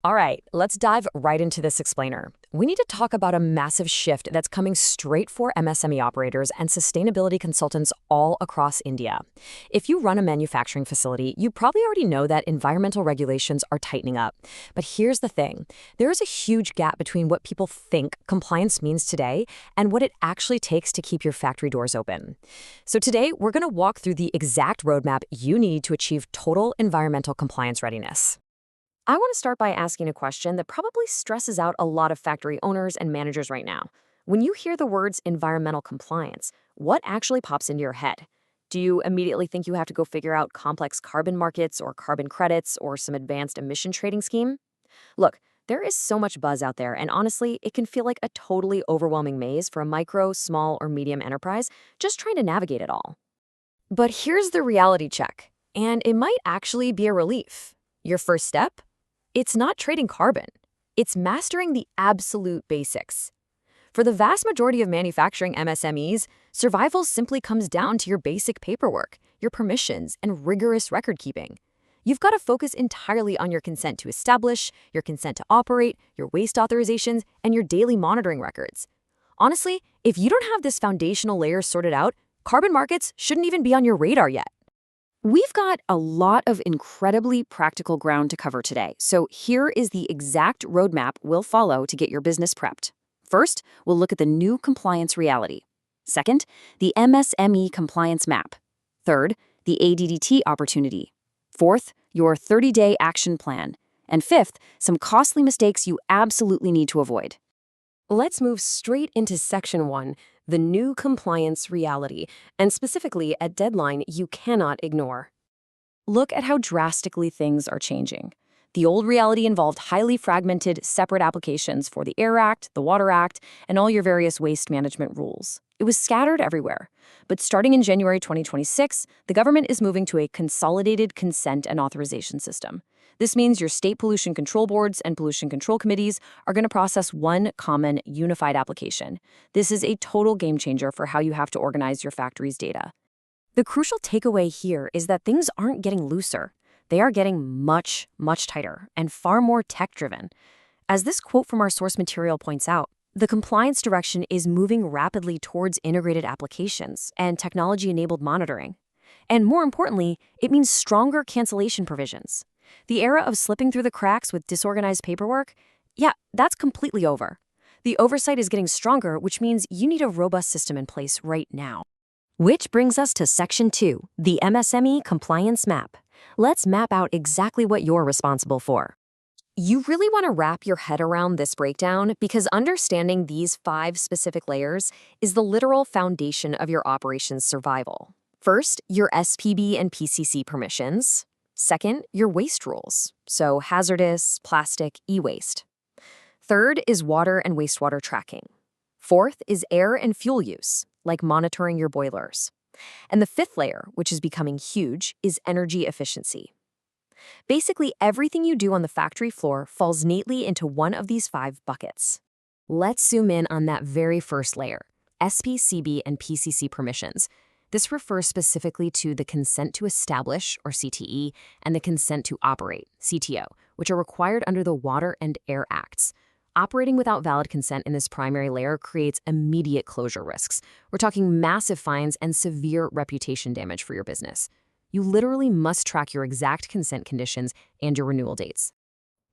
All right, let's dive right into this explainer. We need to talk about a massive shift that's coming straight for MSME operators and sustainability consultants all across India. If you run a manufacturing facility, you probably already know that environmental regulations are tightening up. But here's the thing. There is a huge gap between what people think compliance means today and what it actually takes to keep your factory doors open. So today, we're going to walk through the exact roadmap you need to achieve total environmental compliance readiness. I want to start by asking a question that probably stresses out a lot of factory owners and managers right now. When you hear the words environmental compliance, what actually pops into your head? Do you immediately think you have to go figure out complex carbon markets or carbon credits or some advanced emission trading scheme? Look, there is so much buzz out there, and honestly, it can feel like a totally overwhelming maze for a micro, small, or medium enterprise just trying to navigate it all. But here's the reality check, and it might actually be a relief. Your first step? It's not trading carbon. It's mastering the absolute basics. For the vast majority of manufacturing MSMEs, survival simply comes down to your basic paperwork, your permissions, and rigorous record keeping. You've got to focus entirely on your consent to establish, your consent to operate, your waste authorizations, and your daily monitoring records. Honestly, if you don't have this foundational layer sorted out, carbon markets shouldn't even be on your radar yet. We've got a lot of incredibly practical ground to cover today, so here is the exact roadmap we'll follow to get your business prepped. First, we'll look at the new compliance reality. Second, the MSME compliance map. Third, the ADDT opportunity. Fourth, your 30-day action plan. And fifth, some costly mistakes you absolutely need to avoid. Let's move straight into Section 1, the new compliance reality, and specifically a deadline you cannot ignore. Look at how drastically things are changing. The old reality involved highly fragmented, separate applications for the Air Act, the Water Act, and all your various waste management rules. It was scattered everywhere. But starting in January 2026, the government is moving to a consolidated consent and authorization system. This means your state pollution control boards and pollution control committees are going to process one common, unified application. This is a total game changer for how you have to organize your factory's data. The crucial takeaway here is that things aren't getting looser. They are getting much, much tighter and far more tech-driven. As this quote from our source material points out, the compliance direction is moving rapidly towards integrated applications and technology-enabled monitoring. And more importantly, it means stronger cancellation provisions. The era of slipping through the cracks with disorganized paperwork, yeah, that's completely over. The oversight is getting stronger, which means you need a robust system in place right now. Which brings us to Section 2, the MSME compliance map. Let's map out exactly what you're responsible for. You really want to wrap your head around this breakdown because understanding these 5 specific layers is the literal foundation of your operations survival. First, your SPB and PCC permissions. Second, your waste rules, so hazardous, plastic, e-waste. Third is water and wastewater tracking. Fourth is air and fuel use, like monitoring your boilers. And the 5th layer, which is becoming huge, is energy efficiency. Basically, everything you do on the factory floor falls neatly into one of these 5 buckets. Let's zoom in on that very first layer, SPCB and PCC permissions. This refers specifically to the consent to establish, or CTE, and the consent to operate, CTO, which are required under the Water and Air Acts. Operating without valid consent in this primary layer creates immediate closure risks. We're talking massive fines and severe reputation damage for your business. You literally must track your exact consent conditions and your renewal dates.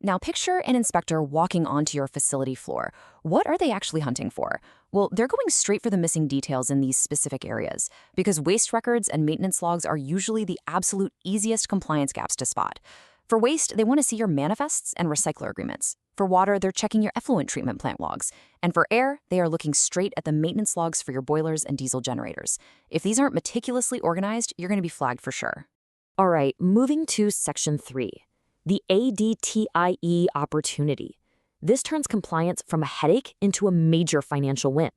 Now picture an inspector walking onto your facility floor. What are they actually hunting for? Well, they're going straight for the missing details in these specific areas, because waste records and maintenance logs are usually the absolute easiest compliance gaps to spot. For waste, they want to see your manifests and recycler agreements. For water, they're checking your effluent treatment plant logs. And for air, they are looking straight at the maintenance logs for your boilers and diesel generators. If these aren't meticulously organized, you're going to be flagged for sure. All right, moving to Section 3. The ADTIE opportunity. This turns compliance from a headache into a major financial win.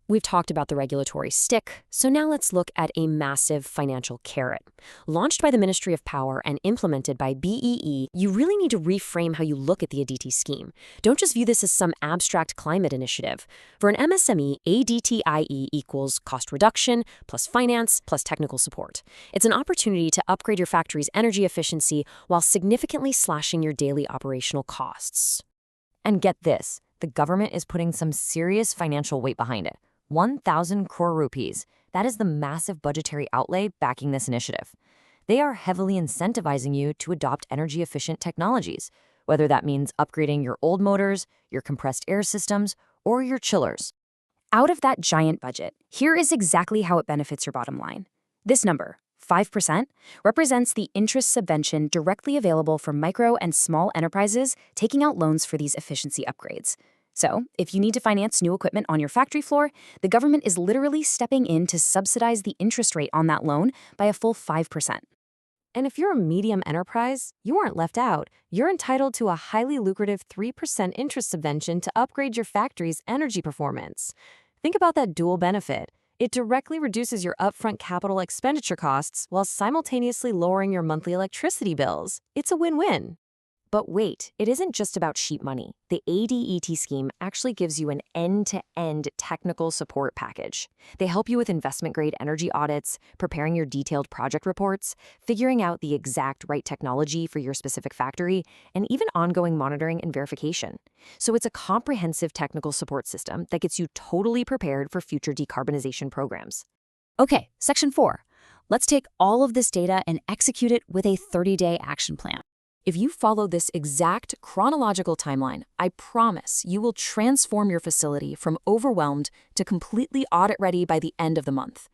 We've talked about the regulatory stick, so now let's look at a massive financial carrot. Launched by the Ministry of Power and implemented by BEE, you really need to reframe how you look at the ADT scheme. Don't just view this as some abstract climate initiative. For an MSME, ADTIE equals cost reduction plus finance plus technical support. It's an opportunity to upgrade your factory's energy efficiency while significantly slashing your daily operational costs. And get this, the government is putting some serious financial weight behind it. 1,000 crore rupees. That is the massive budgetary outlay backing this initiative. They are heavily incentivizing you to adopt energy-efficient technologies, whether that means upgrading your old motors, your compressed air systems, or your chillers. Out of that giant budget, here is exactly how it benefits your bottom line. This number, 5%, represents the interest subvention directly available for micro and small enterprises taking out loans for these efficiency upgrades. So, if you need to finance new equipment on your factory floor, the government is literally stepping in to subsidize the interest rate on that loan by a full 5%. And if you're a medium enterprise, you aren't left out. You're entitled to a highly lucrative 3% interest subvention to upgrade your factory's energy performance. Think about that dual benefit. It directly reduces your upfront capital expenditure costs while simultaneously lowering your monthly electricity bills. It's a win-win. But wait, it isn't just about cheap money. The ADET scheme actually gives you an end-to-end technical support package. They help you with investment-grade energy audits, preparing your detailed project reports, figuring out the exact right technology for your specific factory, and even ongoing monitoring and verification. So it's a comprehensive technical support system that gets you totally prepared for future decarbonization programs. Okay, Section 4. Let's take all of this data and execute it with a 30-day action plan. If you follow this exact chronological timeline, I promise you will transform your facility from overwhelmed to completely audit-ready by the end of the month.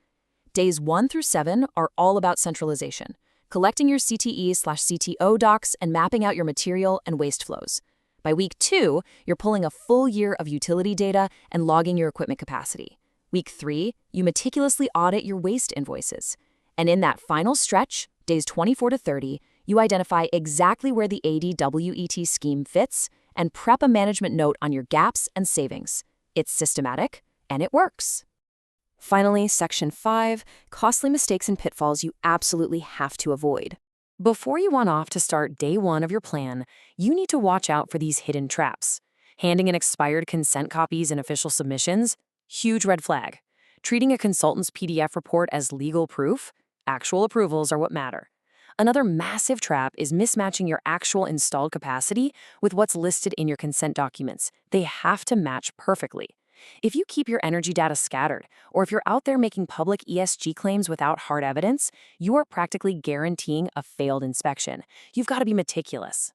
Days 1 through 7 are all about centralization, collecting your CTE/CTO docs and mapping out your material and waste flows. By week 2, you're pulling a full year of utility data and logging your equipment capacity. Week 3, you meticulously audit your waste invoices. And in that final stretch, days 24 to 30, you identify exactly where the ADWET scheme fits and prep a management note on your gaps and savings. It's systematic, and it works. Finally, Section 5, costly mistakes and pitfalls you absolutely have to avoid. Before you want off to start day 1 of your plan, you need to watch out for these hidden traps. Handing in expired consent copies and official submissions? Huge red flag. Treating a consultant's PDF report as legal proof? Actual approvals are what matter. Another massive trap is mismatching your actual installed capacity with what's listed in your consent documents. They have to match perfectly. If you keep your energy data scattered, or if you're out there making public ESG claims without hard evidence, you are practically guaranteeing a failed inspection. You've got to be meticulous.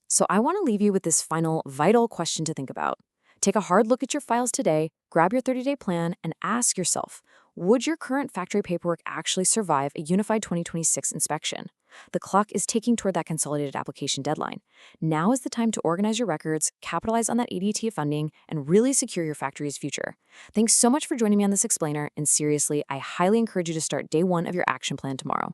So I want to leave you with this final vital question to think about. Take a hard look at your files today, grab your 30-day plan, and ask yourself, would your current factory paperwork actually survive a unified 2026 inspection? The clock is ticking toward that consolidated application deadline. Now is the time to organize your records, capitalize on that ADT funding, and really secure your factory's future. Thanks so much for joining me on this explainer, and seriously, I highly encourage you to start day 1 of your action plan tomorrow.